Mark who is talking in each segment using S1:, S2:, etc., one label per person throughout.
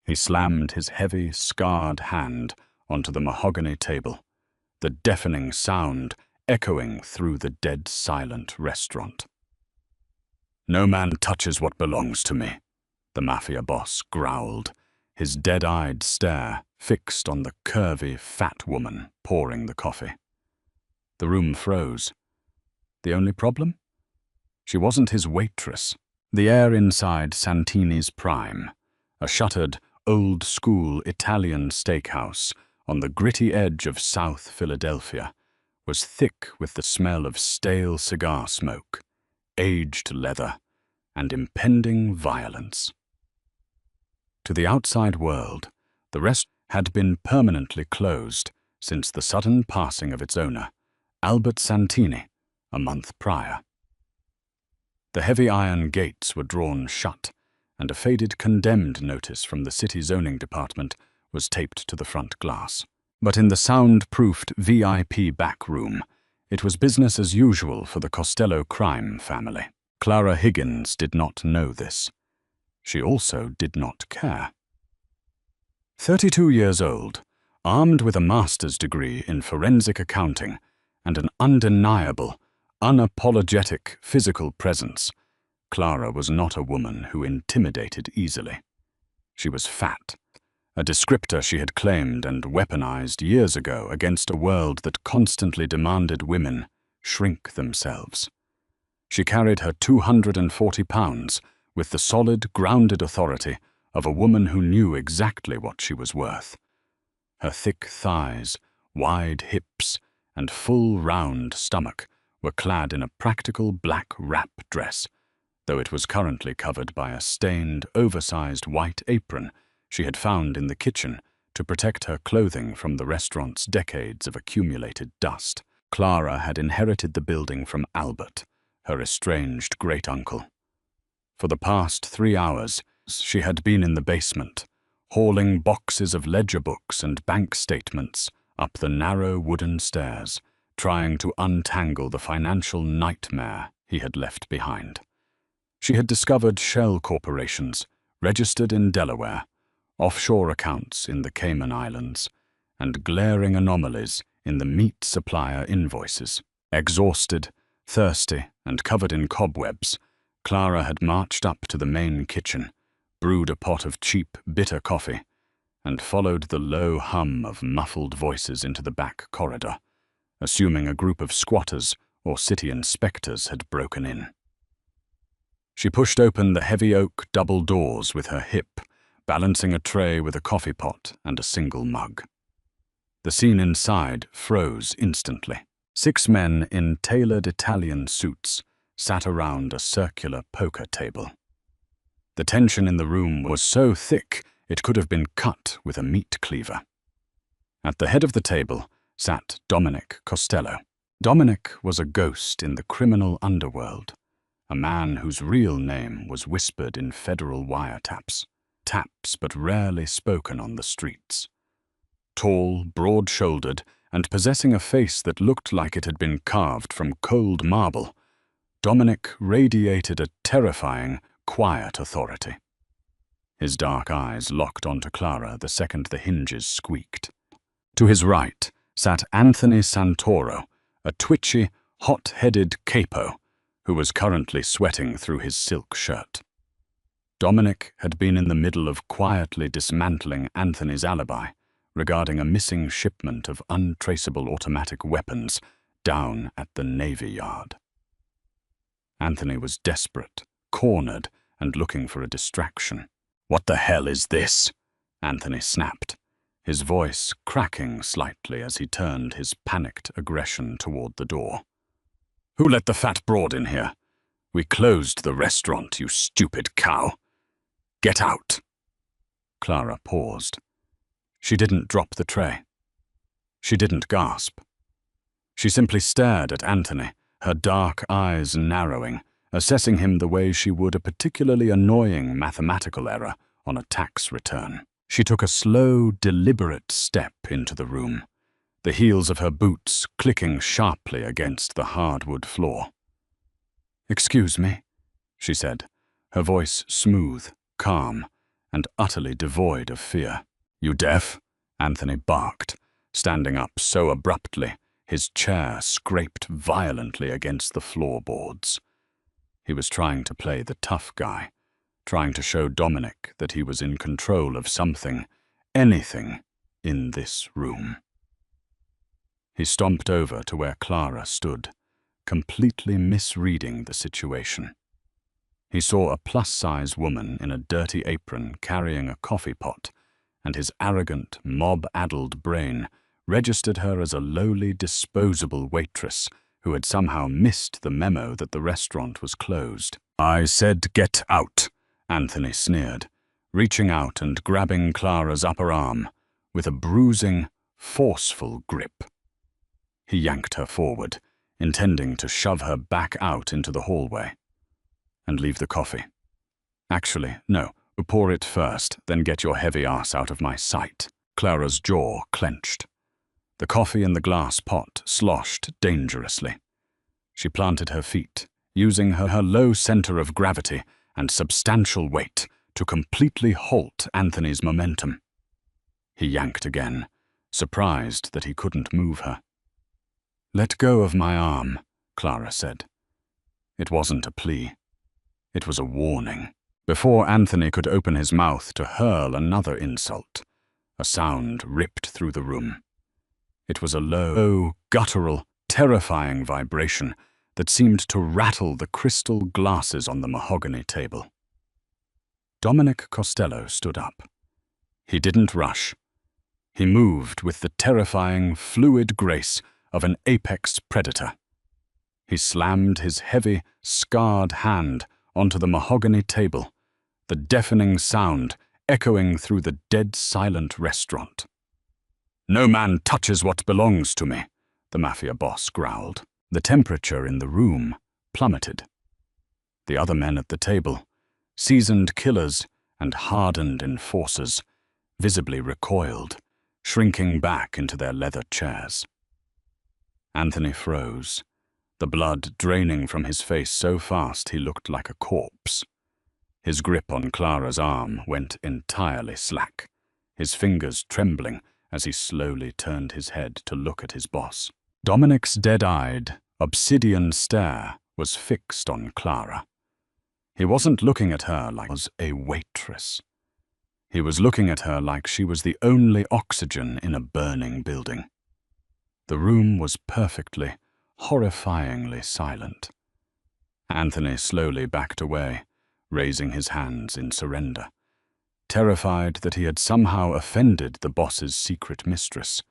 S1: He slammed his heavy, scarred hand onto the mahogany table, the deafening sound echoing through the dead silent restaurant. "No man touches what belongs to me," the Mafia Boss growled, his dead-eyed stare fixed on the curvy, fat woman pouring the coffee. The room froze. The only problem? She wasn't his waitress. The air inside Santini's Prime, a shuttered, old-school Italian steakhouse on the gritty edge of South Philadelphia, was thick with the smell of stale cigar smoke, aged leather, and impending violence. To the outside world, the restaurant had been permanently closed since the sudden passing of its owner, Albert Santini, a month prior. The heavy iron gates were drawn shut, and a faded condemned notice from the city zoning department was taped to the front glass. But in the sound-proofed VIP back room, it was business as usual for the Costello crime family. Clara Higgins did not know this. She also did not care. 32 years old, armed with a master's degree in forensic accounting and an undeniable, unapologetic physical presence, Clara was not a woman who intimidated easily. She was fat, a descriptor she had claimed and weaponized years ago against a world that constantly demanded women shrink themselves. She carried her 240 pounds with the solid, grounded authority of a woman who knew exactly what she was worth. Her thick thighs, wide hips, and full, round stomach were clad in a practical black wrap dress, though it was currently covered by a stained, oversized white apron she had found in the kitchen to protect her clothing from the restaurant's decades of accumulated dust. Clara had inherited the building from Albert, her estranged great-uncle. For the past 3 hours, she had been in the basement, hauling boxes of ledger books and bank statements up the narrow wooden stairs, trying to untangle the financial nightmare he had left behind. She had discovered shell corporations, registered in Delaware, offshore accounts in the Cayman Islands, and glaring anomalies in the meat supplier invoices. Exhausted, thirsty, and covered in cobwebs, Clara had marched up to the main kitchen, brewed a pot of cheap, bitter coffee, and followed the low hum of muffled voices into the back corridor, assuming a group of squatters or city inspectors had broken in. She pushed open the heavy oak double doors with her hip, balancing a tray with a coffee pot and a single mug. The scene inside froze instantly. 6 men in tailored Italian suits sat around a circular poker table. The tension in the room was so thick it could have been cut with a meat cleaver. At the head of the table sat Dominic Costello. Dominic was a ghost in the criminal underworld, a man whose real name was whispered in federal wiretaps, taps but rarely spoken on the streets. Tall, broad-shouldered, and possessing a face that looked like it had been carved from cold marble, Dominic radiated a terrifying, quiet authority. His dark eyes locked onto Clara the second the hinges squeaked. To his right sat Anthony Santoro, a twitchy, hot-headed capo who was currently sweating through his silk shirt. Dominic had been in the middle of quietly dismantling Anthony's alibi regarding a missing shipment of untraceable automatic weapons down at the Navy Yard. Anthony was desperate, cornered, and looking for a distraction. "What the hell is this?" Anthony snapped, his voice cracking slightly as he turned his panicked aggression toward the door. "Who let the fat broad in here? We closed the restaurant, you stupid cow. Get out." Clara paused. She didn't drop the tray. She didn't gasp. She simply stared at Anthony, her dark eyes narrowing, assessing him the way she would a particularly annoying mathematical error on a tax return. She took a slow, deliberate step into the room, the heels of her boots clicking sharply against the hardwood floor. "Excuse me," she said, her voice smooth, calm, and utterly devoid of fear. "You deaf?" Anthony barked, standing up so abruptly his chair scraped violently against the floorboards. He was trying to play the tough guy, trying to show Dominic that he was in control of something, anything, in this room. He stomped over to where Clara stood, completely misreading the situation. He saw a plus-size woman in a dirty apron carrying a coffee pot, and his arrogant, mob-addled brain registered her as a lowly, disposable waitress who had somehow missed the memo that the restaurant was closed. "I said get out," Anthony sneered, reaching out and grabbing Clara's upper arm with a bruising, forceful grip. He yanked her forward, intending to shove her back out into the hallway. "And leave the coffee. Actually, no, pour it first, then get your heavy ass out of my sight." Clara's jaw clenched. The coffee in the glass pot sloshed dangerously. She planted her feet, using her low center of gravity and substantial weight to completely halt Anthony's momentum. He yanked again, surprised that he couldn't move her. "Let go of my arm," Clara said. It wasn't a plea. It was a warning. Before Anthony could open his mouth to hurl another insult, a sound ripped through the room. It was a low, guttural, terrifying vibration that seemed to rattle the crystal glasses on the mahogany table. Dominic Costello stood up. He didn't rush. He moved with the terrifying, fluid grace of an apex predator. He slammed his heavy, scarred hand onto the mahogany table, the deafening sound echoing through the dead-silent restaurant. "No man touches what belongs to me," the Mafia Boss growled. The temperature in the room plummeted. The other men at the table, seasoned killers and hardened enforcers, visibly recoiled, shrinking back into their leather chairs. Anthony froze, the blood draining from his face so fast he looked like a corpse. His grip on Clara's arm went entirely slack, his fingers trembling as he slowly turned his head to look at his boss. Dominic's dead-eyed, obsidian stare was fixed on Clara. He wasn't looking at her like she was a waitress. He was looking at her like she was the only oxygen in a burning building. The room was perfectly, horrifyingly silent. Anthony slowly backed away, raising his hands in surrender, terrified that he had somehow offended the boss's secret mistress.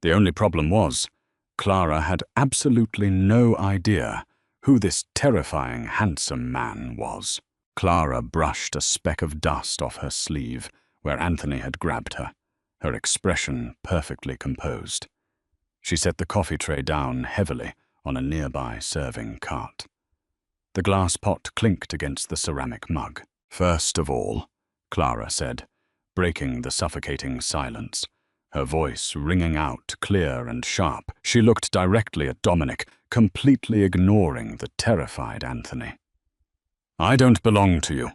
S1: The only problem was, Clara had absolutely no idea who this terrifying, handsome man was. Clara brushed a speck of dust off her sleeve where Anthony had grabbed her, her expression perfectly composed. She set the coffee tray down heavily on a nearby serving cart. The glass pot clinked against the ceramic mug. "First of all," Clara said, breaking the suffocating silence, her voice ringing out clear and sharp. She looked directly at Dominic, completely ignoring the terrified Anthony. "I don't belong to you.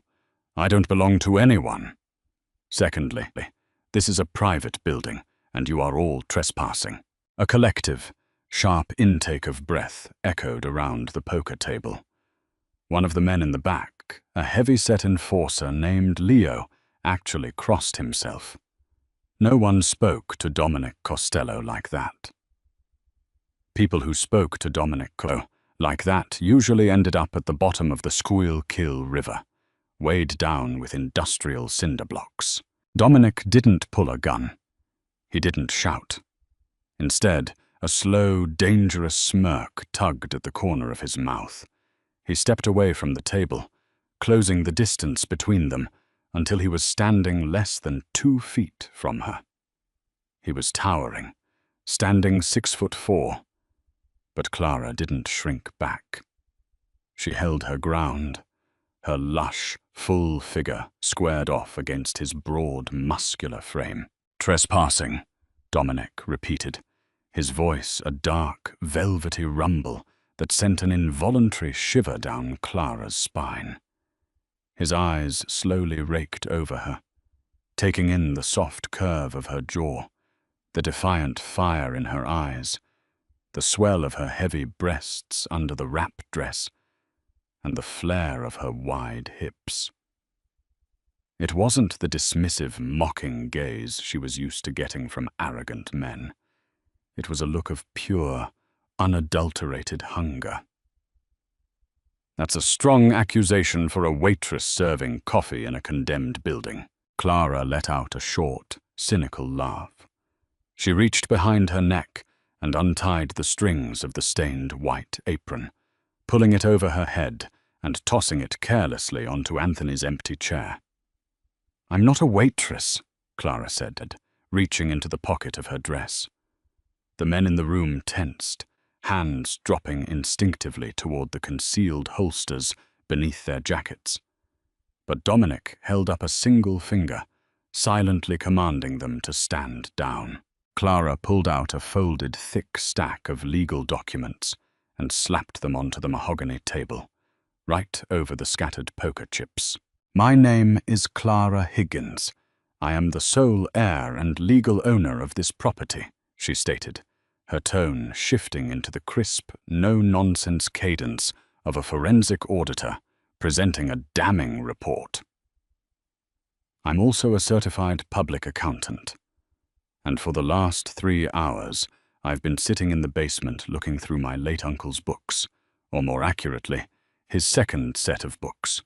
S1: I don't belong to anyone. Secondly, this is a private building, and you are all trespassing." A collective, sharp intake of breath echoed around the poker table. One of the men in the back, a heavy-set enforcer named Leo, actually crossed himself. No one spoke to Dominic Costello like that. People who spoke to Dominic Costello like that usually ended up at the bottom of the Schuylkill River, weighed down with industrial cinder blocks. Dominic didn't pull a gun. He didn't shout. Instead, a slow, dangerous smirk tugged at the corner of his mouth. He stepped away from the table, closing the distance between them until he was standing less than 2 feet from her. He was towering, standing 6'4", but Clara didn't shrink back. She held her ground, her lush, full figure squared off against his broad, muscular frame. "Trespassing," Dominic repeated, his voice a dark, velvety rumble that sent an involuntary shiver down Clara's spine. His eyes slowly raked over her, taking in the soft curve of her jaw, the defiant fire in her eyes, the swell of her heavy breasts under the wrap dress, and the flare of her wide hips. It wasn't the dismissive, mocking gaze she was used to getting from arrogant men. It was a look of pure, unadulterated hunger. "That's a strong accusation for a waitress serving coffee in a condemned building." Clara let out a short, cynical laugh. She reached behind her neck and untied the strings of the stained white apron, pulling it over her head and tossing it carelessly onto Anthony's empty chair. "I'm not a waitress," Clara said, reaching into the pocket of her dress. The men in the room tensed, hands dropping instinctively toward the concealed holsters beneath their jackets. But Dominic held up a single finger, silently commanding them to stand down. Clara pulled out a folded, thick stack of legal documents and slapped them onto the mahogany table, right over the scattered poker chips. "My name is Clara Higgins. I am the sole heir and legal owner of this property," she stated, her tone shifting into the crisp, no-nonsense cadence of a forensic auditor presenting a damning report. "I'm also a certified public accountant, and for the last 3 hours I've been sitting in the basement looking through my late uncle's books, or more accurately, his second set of books."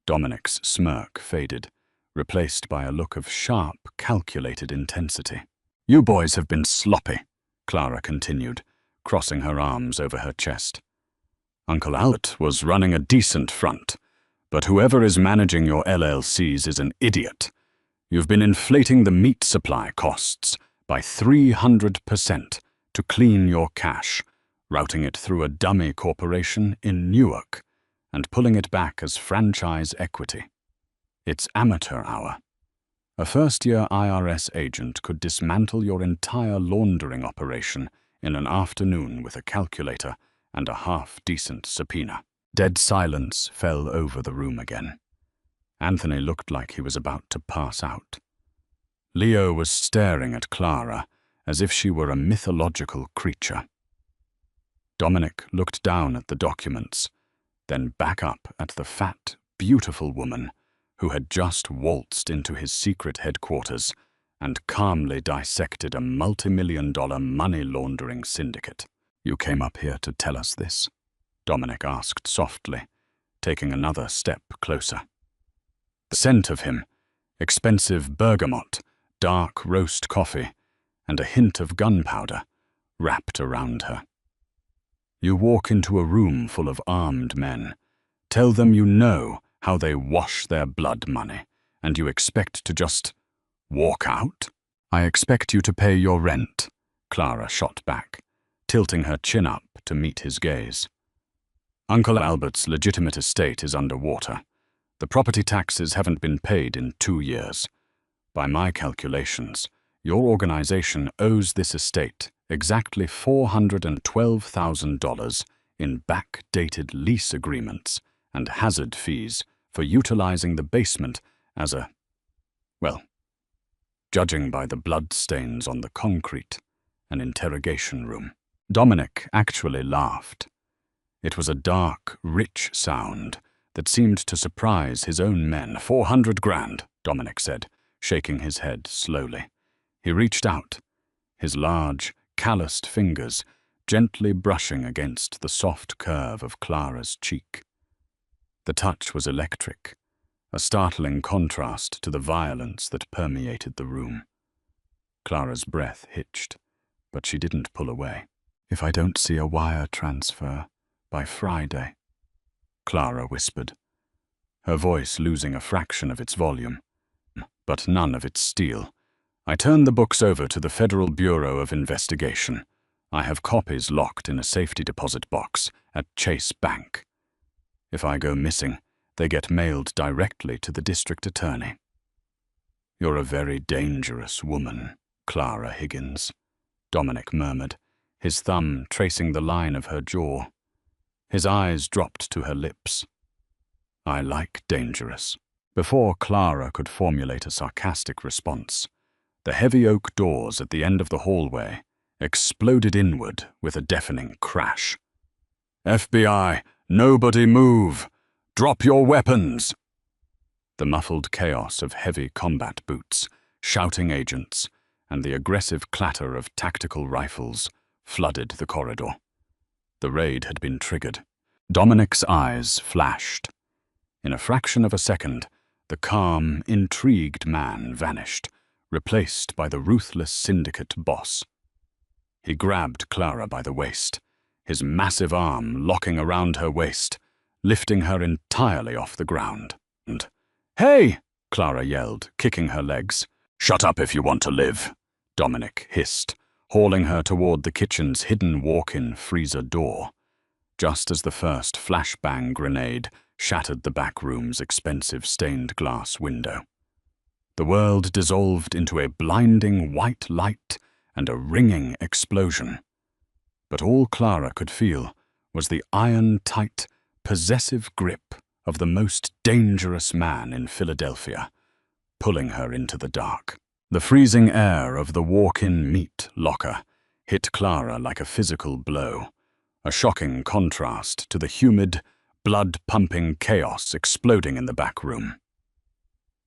S1: Dominic's smirk faded, replaced by a look of sharp, calculated intensity. "You boys have been sloppy," Clara continued, crossing her arms over her chest. "Uncle Albert was running a decent front, but whoever is managing your LLCs is an idiot. You've been inflating the meat supply costs by 300% to clean your cash, routing it through a dummy corporation in Newark, and pulling it back as franchise equity. It's amateur hour. A first-year IRS agent could dismantle your entire laundering operation in an afternoon with a calculator and a half-decent subpoena." Dead silence fell over the room again. Anthony looked like he was about to pass out. Leo was staring at Clara as if she were a mythological creature. Dominic looked down at the documents, then back up at the fat, beautiful woman who had just waltzed into his secret headquarters and calmly dissected a multi-million-dollar money-laundering syndicate. "You came up here to tell us this?" Dominic asked softly, taking another step closer. The scent of him, expensive bergamot, dark roast coffee, and a hint of gunpowder, wrapped around her. "You walk into a room full of armed men, tell them you know how they wash their blood money, and you expect to just walk out?" "I expect you to pay your rent," Clara shot back, tilting her chin up to meet his gaze. "Uncle Albert's legitimate estate is underwater. The property taxes haven't been paid in 2 years. By my calculations, your organization owes this estate exactly $412,000 in backdated lease agreements and hazard fees for utilizing the basement as a, well, judging by the bloodstains on the concrete, an interrogation room." Dominic actually laughed. It was a dark, rich sound that seemed to surprise his own men. $400,000, Dominic said, shaking his head slowly. He reached out, his large, calloused fingers gently brushing against the soft curve of Clara's cheek. The touch was electric, a startling contrast to the violence that permeated the room. Clara's breath hitched, but she didn't pull away. "If I don't see a wire transfer by Friday," Clara whispered, her voice losing a fraction of its volume, but none of its steel, "I turn the books over to the Federal Bureau of Investigation. I have copies locked in a safety deposit box at Chase Bank. If I go missing, they get mailed directly to the district attorney." "You're a very dangerous woman, Clara Higgins," Dominic murmured, his thumb tracing the line of her jaw. His eyes dropped to her lips. I like dangerous. Before Clara could formulate a sarcastic response, the heavy oak doors at the end of the hallway exploded inward with a deafening crash. FBI, nobody move! Drop your weapons! The muffled chaos of heavy combat boots, shouting agents, and the aggressive clatter of tactical rifles flooded the corridor. The raid had been triggered. Dominic's eyes flashed. In a fraction of a second, the calm, intrigued man vanished, replaced by the ruthless syndicate boss. He grabbed Clara by the waist, his massive arm locking around her waist, lifting her entirely off the ground. And, "Hey!" Clara yelled, kicking her legs. "Shut up if you want to live," Dominic hissed, hauling her toward the kitchen's hidden walk-in freezer door, just as the first flashbang grenade shattered the back room's expensive stained glass window. The world dissolved into a blinding white light and a ringing explosion. But all Clara could feel was the iron-tight, possessive grip of the most dangerous man in Philadelphia, pulling her into the dark. The freezing air of the walk-in meat locker hit Clara like a physical blow, a shocking contrast to the humid, blood-pumping chaos exploding in the back room.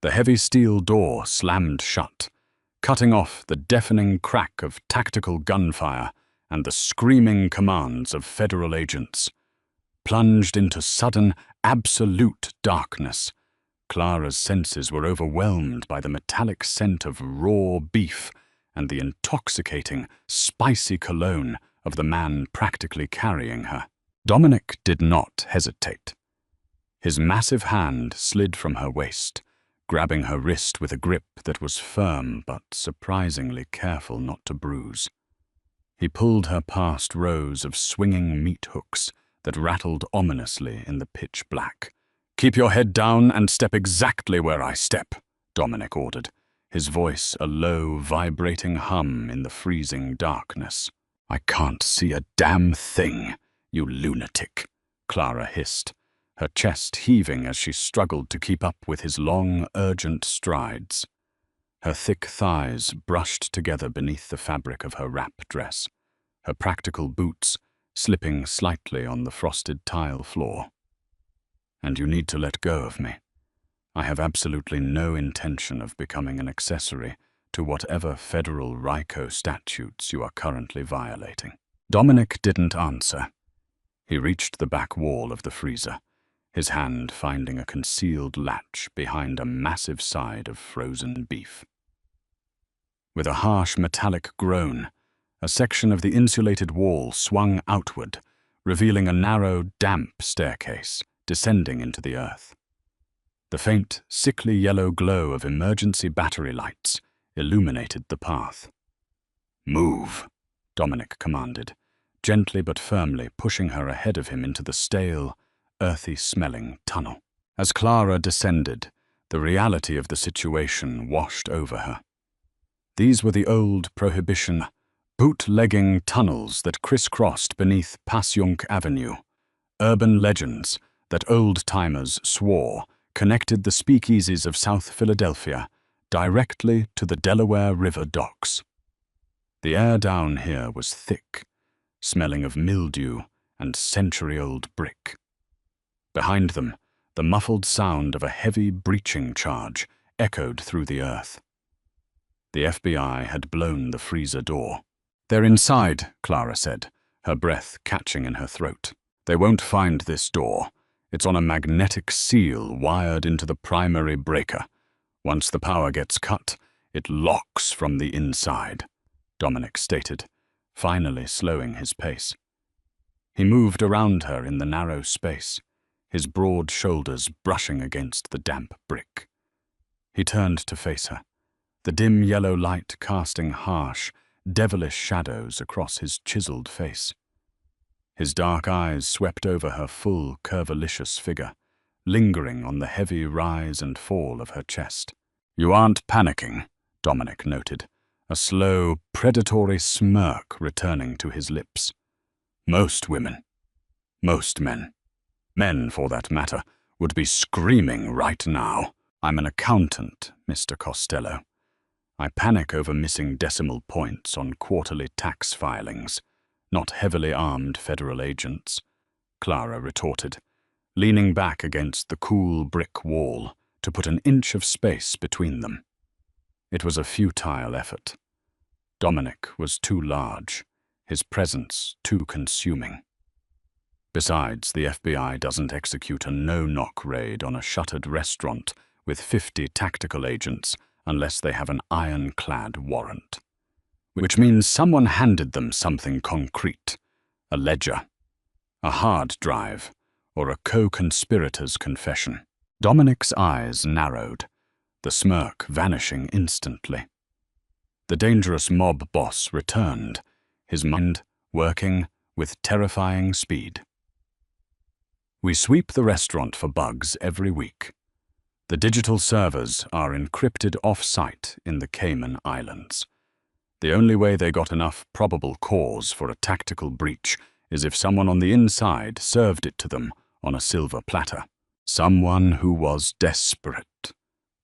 S1: The heavy steel door slammed shut, cutting off the deafening crack of tactical gunfire and the screaming commands of federal agents. Plunged into sudden, absolute darkness, Clara's senses were overwhelmed by the metallic scent of raw beef and the intoxicating, spicy cologne of the man practically carrying her. Dominic did not hesitate. His massive hand slid from her waist, grabbing her wrist with a grip that was firm but surprisingly careful not to bruise. He pulled her past rows of swinging meat hooks that rattled ominously in the pitch black. "Keep your head down and step exactly where I step," Dominic ordered, his voice a low, vibrating hum in the freezing darkness. "I can't see a damn thing, you lunatic," Clara hissed, her chest heaving as she struggled to keep up with his long, urgent strides. Her thick thighs brushed together beneath the fabric of her wrap dress, her practical boots slipping slightly on the frosted tile floor. "And you need to let go of me. I have absolutely no intention of becoming an accessory to whatever federal RICO statutes you are currently violating." Dominic didn't answer. He reached the back wall of the freezer, his hand finding a concealed latch behind a massive side of frozen beef. With a harsh metallic groan, a section of the insulated wall swung outward, revealing a narrow, damp staircase descending into the earth. The faint, sickly yellow glow of emergency battery lights illuminated the path. "Move," Dominic commanded, gently but firmly pushing her ahead of him into the stale, earthy-smelling tunnel. As Clara descended, the reality of the situation washed over her. These were the old Prohibition, bootlegging tunnels that crisscrossed beneath Passyunk Avenue, urban legends that old-timers swore connected the speakeasies of South Philadelphia directly to the Delaware River docks. The air down here was thick, smelling of mildew and century-old brick. Behind them, the muffled sound of a heavy breaching charge echoed through the earth. The FBI had blown the freezer door. "They're inside," Clara said, her breath catching in her throat. "They won't find this door. It's on a magnetic seal wired into the primary breaker. Once the power gets cut, it locks from the inside," Dominic stated, finally slowing his pace. He moved around her in the narrow space, his broad shoulders brushing against the damp brick. He turned to face her, the dim yellow light casting harsh, devilish shadows across his chiseled face. His dark eyes swept over her full, curvilicious figure, lingering on the heavy rise and fall of her chest. "You aren't panicking," Dominic noted, a slow, predatory smirk returning to his lips. "Most women, most men, for that matter, would be screaming right now. I'm an accountant, Mr. Costello. I panic over missing decimal points on quarterly tax filings, not heavily armed federal agents, Clara retorted, leaning back against the cool brick wall to put an inch of space between them. It was a futile effort. Dominic was too large, his presence too consuming. Besides, the FBI doesn't execute a no-knock raid on a shuttered restaurant with 50 tactical agents unless they have an ironclad warrant. Which means someone handed them something concrete, a ledger, a hard drive, or a co-conspirator's confession. Dominic's eyes narrowed, the smirk vanishing instantly. The dangerous mob boss returned, his mind working with terrifying speed. We sweep the restaurant for bugs every week. The digital servers are encrypted off-site in the Cayman Islands. The only way they got enough probable cause for a tactical breach is if someone on the inside served it to them on a silver platter. Someone who was desperate,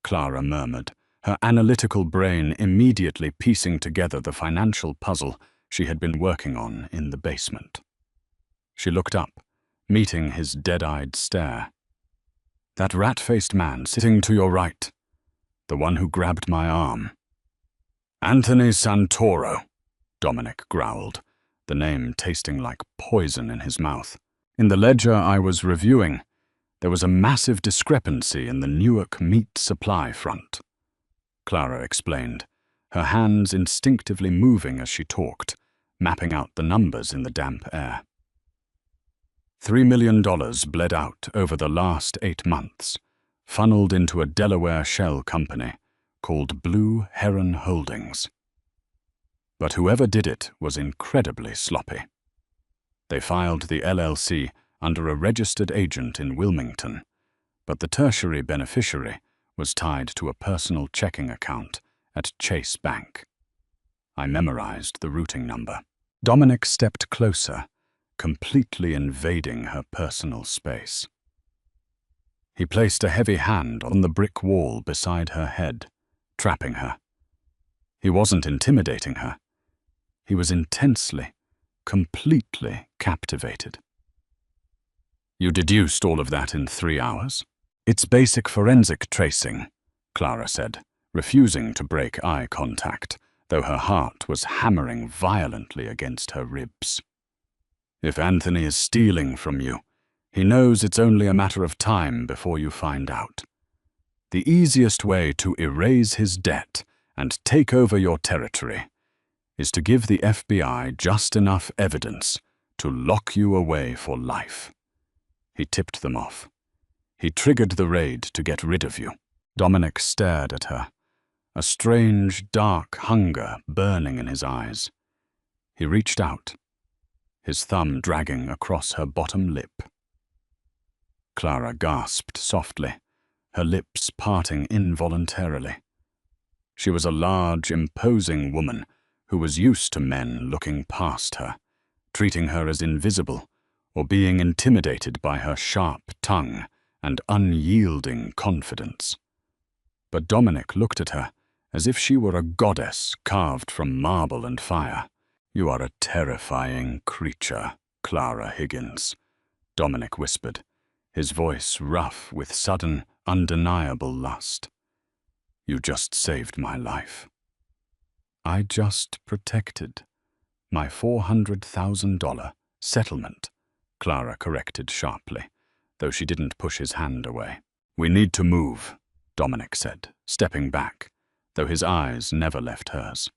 S1: Clara murmured, her analytical brain immediately piecing together the financial puzzle she had been working on in the basement. She looked up, meeting his dead-eyed stare. That rat-faced man sitting to your right, the one who grabbed my arm. Anthony Santoro, Dominic growled, the name tasting like poison in his mouth. In the ledger I was reviewing, there was a massive discrepancy in the Newark meat supply front. Clara explained, her hands instinctively moving as she talked, mapping out the numbers in the damp air. $3 million bled out over the last 8 months, funneled into a Delaware shell company called Blue Heron Holdings. But whoever did it was incredibly sloppy. They filed the LLC under a registered agent in Wilmington, but the tertiary beneficiary was tied to a personal checking account at Chase Bank. I memorized the routing number. Dominic stepped closer, completely invading her personal space. He placed a heavy hand on the brick wall beside her head, trapping her. He wasn't intimidating her. He was intensely, completely captivated. You deduced all of that in 3 hours? It's basic forensic tracing, Clara said, refusing to break eye contact, though her heart was hammering violently against her ribs. If Anthony is stealing from you, he knows it's only a matter of time before you find out. The easiest way to erase his debt and take over your territory is to give the FBI just enough evidence to lock you away for life. He tipped them off. He triggered the raid to get rid of you. Dominic stared at her, a strange, dark hunger burning in his eyes. He reached out, his thumb dragging across her bottom lip. Clara gasped softly, her lips parting involuntarily. She was a large, imposing woman who was used to men looking past her, treating her as invisible, or being intimidated by her sharp tongue and unyielding confidence. But Dominic looked at her as if she were a goddess carved from marble and fire. You are a terrifying creature, Clara Higgins, Dominic whispered, his voice rough with sudden, undeniable lust. You just saved my life. I just protected my $400,000 settlement, Clara corrected sharply, though she didn't push his hand away. We need to move, Dominic said, stepping back, though his eyes never left hers.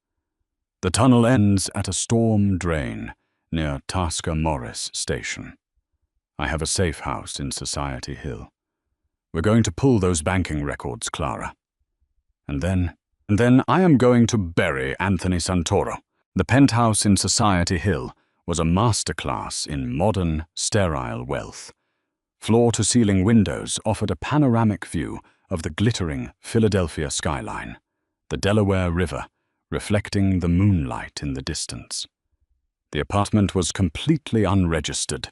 S1: The tunnel ends at a storm drain near Tasker Morris Station. I have a safe house in Society Hill. We're going to pull those banking records, Clara. And then I am going to bury Anthony Santoro. The penthouse in Society Hill was a masterclass in modern, sterile wealth. Floor-to-ceiling windows offered a panoramic view of the glittering Philadelphia skyline, the Delaware River reflecting the moonlight in the distance. The apartment was completely unregistered,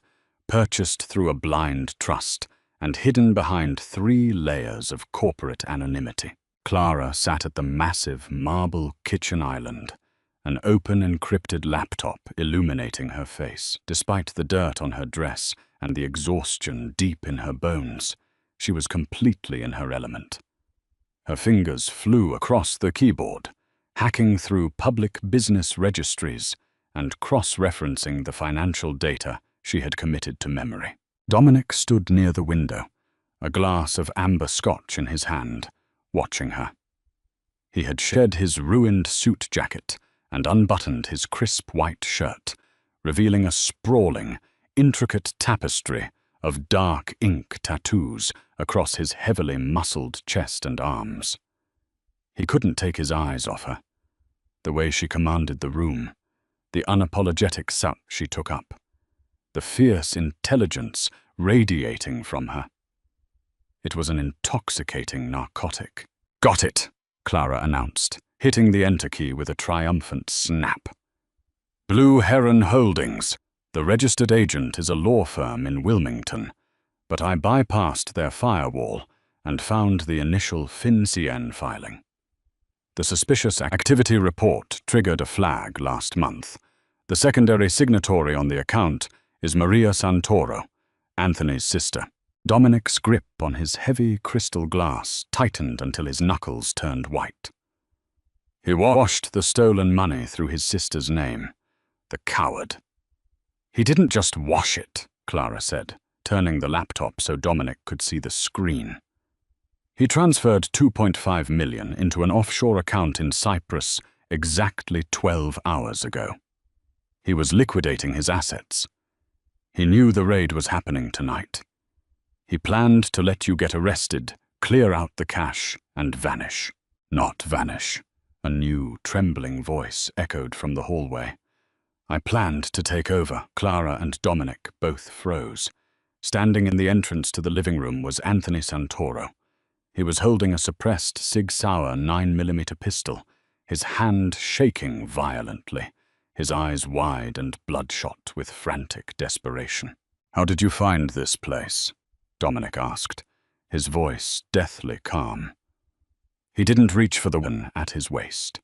S1: purchased through a blind trust, and hidden behind 3 layers of corporate anonymity. Clara sat at the massive marble kitchen island, an open encrypted laptop illuminating her face. Despite the dirt on her dress and the exhaustion deep in her bones, she was completely in her element. Her fingers flew across the keyboard, hacking through public business registries and cross-referencing the financial data she had committed to memory. Dominic stood near the window, a glass of amber scotch in his hand, watching her. He had shed his ruined suit jacket and unbuttoned his crisp white shirt, revealing a sprawling, intricate tapestry of dark ink tattoos across his heavily muscled chest and arms. He couldn't take his eyes off her. The way she commanded the room, the unapologetic sup she took up, the fierce intelligence radiating from her. It was an intoxicating narcotic. "Got it," Clara announced, hitting the enter key with a triumphant snap. "Blue Heron Holdings. The registered agent is a law firm in Wilmington, but I bypassed their firewall and found the initial FinCEN filing. The suspicious activity report triggered a flag last month. The secondary signatory on the account is Maria Santoro, Anthony's sister." Dominic's grip on his heavy crystal glass tightened until his knuckles turned white. He washed the stolen money through his sister's name. The coward. "He didn't just wash it," Clara said, turning the laptop so Dominic could see the screen. "He transferred $2.5 million into an offshore account in Cyprus exactly 12 hours ago. He was liquidating his assets. He knew the raid was happening tonight. He planned to let you get arrested, clear out the cash, and vanish." "Not vanish," a new, trembling voice echoed from the hallway. "I planned to take over." Clara and Dominic both froze. Standing in the entrance to the living room was Anthony Santoro. He was holding a suppressed Sig Sauer 9mm pistol, his hand shaking violently, his eyes wide and bloodshot with frantic desperation. "How did you find this place?" Dominic asked, his voice deathly calm. He didn't reach for the weapon at his waist.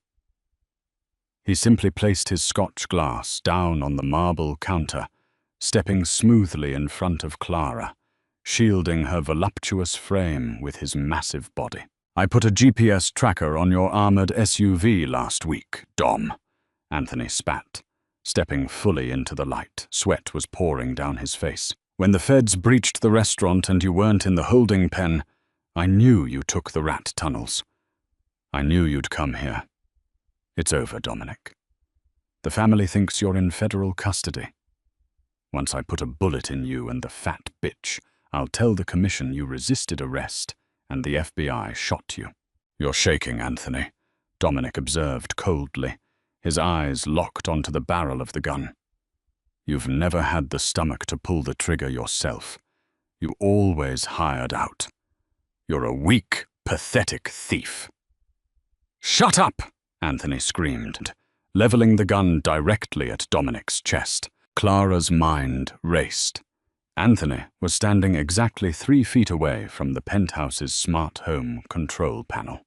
S1: He simply placed his scotch glass down on the marble counter, stepping smoothly in front of Clara, shielding her voluptuous frame with his massive body. "I put a GPS tracker on your armored SUV last week, Dom," Anthony spat, stepping fully into the light. Sweat was pouring down his face. "When the feds breached the restaurant and you weren't in the holding pen, I knew you took the rat tunnels. I knew you'd come here. It's over, Dominic. The family thinks you're in federal custody. Once I put a bullet in you and the fat bitch, I'll tell the commission you resisted arrest and the FBI shot you." "You're shaking, Anthony," Dominic observed coldly, his eyes locked onto the barrel of the gun. "You've never had the stomach to pull the trigger yourself. You always hired out. You're a weak, pathetic thief." "Shut up!" Anthony screamed, leveling the gun directly at Dominic's chest. Clara's mind raced. Anthony was standing exactly 3 feet away from the penthouse's smart home control panel.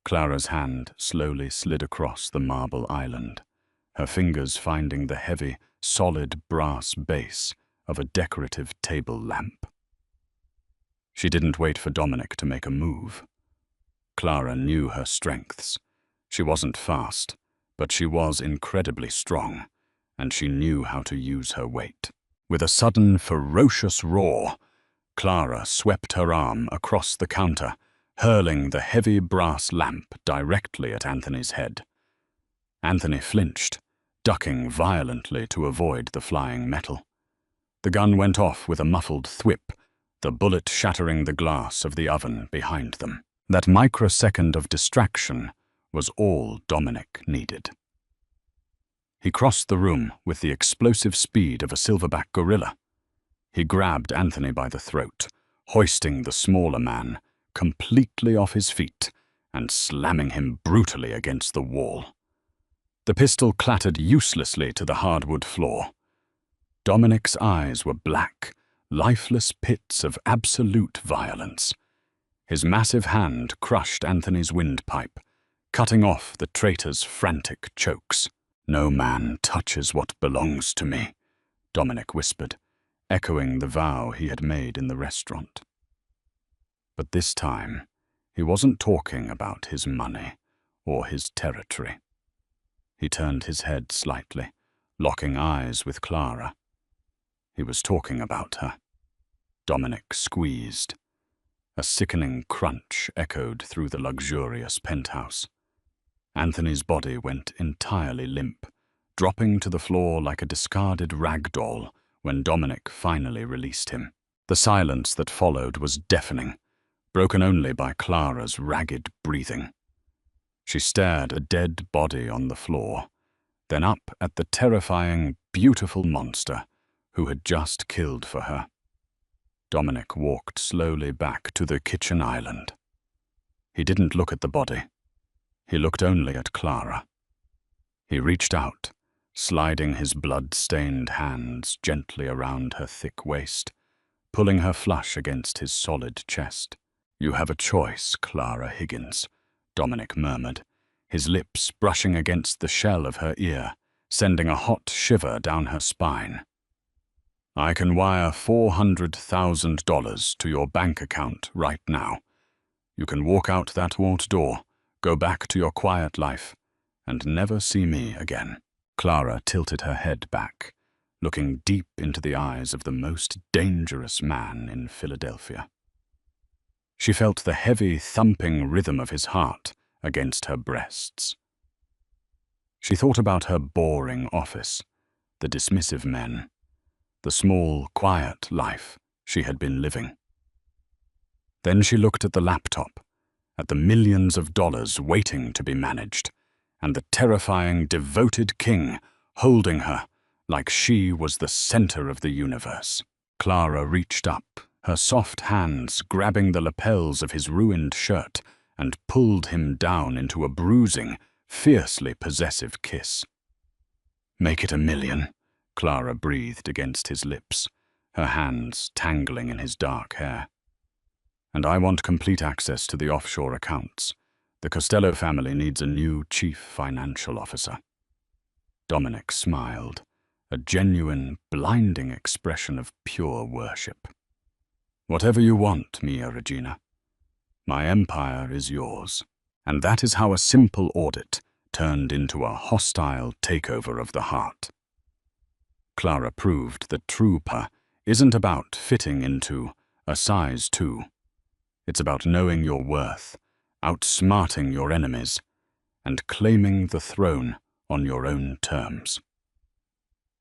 S1: Clara's hand slowly slid across the marble island, her fingers finding the heavy, solid brass base of a decorative table lamp. She didn't wait for Dominic to make a move. Clara knew her strengths. She wasn't fast, but she was incredibly strong, and she knew how to use her weight. With a sudden, ferocious roar, Clara swept her arm across the counter, hurling the heavy brass lamp directly at Anthony's head. Anthony flinched, ducking violently to avoid the flying metal. The gun went off with a muffled thwip, the bullet shattering the glass of the oven behind them. That microsecond of distraction was all Dominic needed. He crossed the room with the explosive speed of a silverback gorilla. He grabbed Anthony by the throat, hoisting the smaller man completely off his feet and slamming him brutally against the wall. The pistol clattered uselessly to the hardwood floor. Dominic's eyes were black, lifeless pits of absolute violence. His massive hand crushed Anthony's windpipe, cutting off the traitor's frantic chokes. "No man touches what belongs to me," Dominic whispered, echoing the vow he had made in the restaurant. But this time, he wasn't talking about his money or his territory. He turned his head slightly, locking eyes with Clara. He was talking about her. Dominic squeezed. A sickening crunch echoed through the luxurious penthouse. Anthony's body went entirely limp, dropping to the floor like a discarded rag doll when Dominic finally released him. The silence that followed was deafening, broken only by Clara's ragged breathing. She stared at a dead body on the floor, then up at the terrifying, beautiful monster who had just killed for her. Dominic walked slowly back to the kitchen island. He didn't look at the body. He looked only at Clara. He reached out, sliding his blood-stained hands gently around her thick waist, pulling her flush against his solid chest. "You have a choice, Clara Higgins," Dominic murmured, his lips brushing against the shell of her ear, sending a hot shiver down her spine. "I can wire $400,000 to your bank account right now. You can walk out that vault door, go back to your quiet life, and never see me again." Clara tilted her head back, looking deep into the eyes of the most dangerous man in Philadelphia. She felt the heavy, thumping rhythm of his heart against her breasts. She thought about her boring office, the dismissive men, the small, quiet life she had been living. Then she looked at the laptop, at the millions of dollars waiting to be managed, and the terrifying, devoted king holding her like she was the center of the universe. Clara reached up, her soft hands grabbing the lapels of his ruined shirt, and pulled him down into a bruising, fiercely possessive kiss. "Make it $1 million," Clara breathed against his lips, her hands tangling in his dark hair. "And I want complete access to the offshore accounts. The Costello family needs a new chief financial officer." Dominic smiled, a genuine, blinding expression of pure worship. "Whatever you want, Mia Regina. My empire is yours." And that is how a simple audit turned into a hostile takeover of the heart. Clara proved that true power isn't about fitting into a size 2. It's about knowing your worth, outsmarting your enemies, and claiming the throne on your own terms.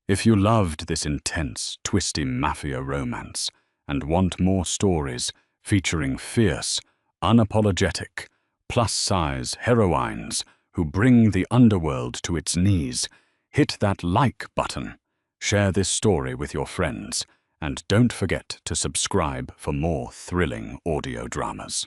S1: If you loved this intense, twisty mafia romance and want more stories featuring fierce, unapologetic, plus-size heroines who bring the underworld to its knees, hit that like button, share this story with your friends, and don't forget to subscribe for more thrilling audio dramas.